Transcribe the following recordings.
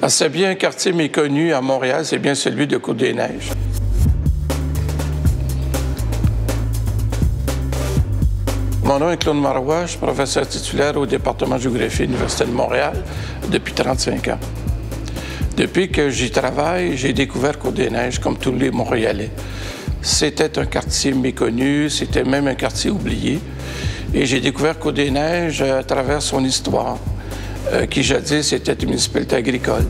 C'est bien un quartier méconnu à Montréal, c'est bien celui de Côte-des-Neiges. Mon nom est Claude Marois, je suis professeur titulaire au département de géographie de l'Université de Montréal depuis 35 ans. Depuis que j'y travaille, j'ai découvert Côte-des-Neiges comme tous les Montréalais. C'était un quartier méconnu, c'était même un quartier oublié. Et j'ai découvert Côte-des-Neiges à travers son histoire, qui jadis était une municipalité agricole.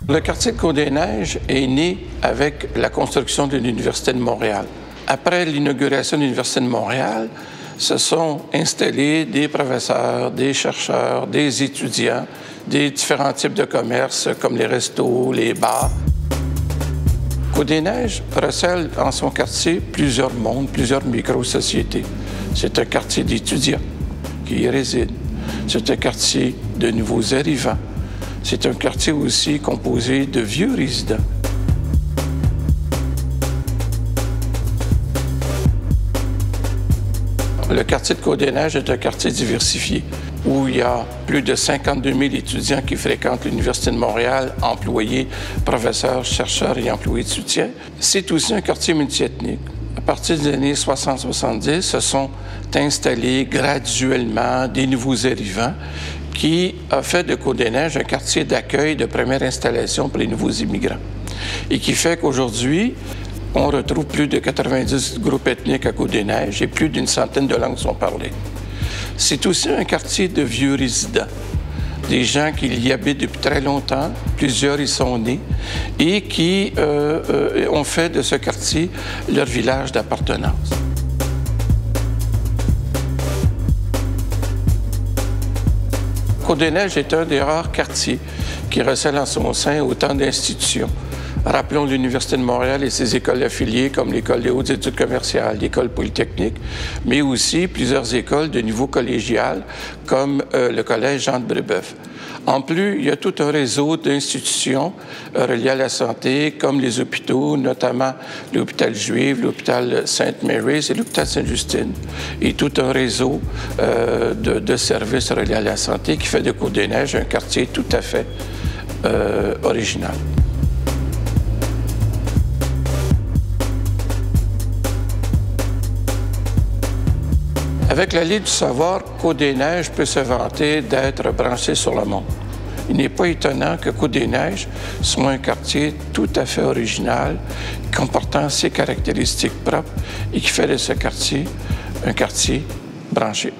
Le quartier de Côte-des-Neiges est né avec la construction de l'Université de Montréal. Après l'inauguration de l'Université de Montréal, se sont installés des professeurs, des chercheurs, des étudiants, des différents types de commerces comme les restos, les bars. Côte-des-Neiges recèle en son quartier plusieurs mondes, plusieurs micro-sociétés. C'est un quartier d'étudiants qui y résident. C'est un quartier de nouveaux arrivants. C'est un quartier aussi composé de vieux résidents. Le quartier de Côte-des-Neiges est un quartier diversifié où il y a plus de 52 000 étudiants qui fréquentent l'Université de Montréal, employés, professeurs, chercheurs et employés de soutien. C'est aussi un quartier multiethnique. À partir des années 60-70, se sont installés graduellement des nouveaux arrivants qui a fait de Côte-des-Neiges un quartier d'accueil de première installation pour les nouveaux immigrants. Et qui fait qu'aujourd'hui, on retrouve plus de 90 groupes ethniques à Côte-des-Neiges et plus d'une centaine de langues sont parlées. C'est aussi un quartier de vieux résidents, des gens qui y habitent depuis très longtemps, plusieurs y sont nés, et qui ont fait de ce quartier leur village d'appartenance. Côte-des-Neiges est un des rares quartiers qui recèle en son sein autant d'institutions. Rappelons l'Université de Montréal et ses écoles affiliées comme l'École des hautes études commerciales, l'École polytechnique, mais aussi plusieurs écoles de niveau collégial comme le Collège Jean de Brébeuf. En plus, il y a tout un réseau d'institutions reliées à la santé, comme les hôpitaux, notamment l'hôpital Juif, l'hôpital Sainte-Mary's et l'hôpital Sainte-Justine, et tout un réseau de services reliés à la santé qui fait de Côte-des-Neiges un quartier tout à fait original. Avec la Ligue du savoir, Côte-des-Neiges peut se vanter d'être branché sur le monde. Il n'est pas étonnant que Côte-des-Neiges soit un quartier tout à fait original, comportant ses caractéristiques propres et qui fait de ce quartier un quartier branché.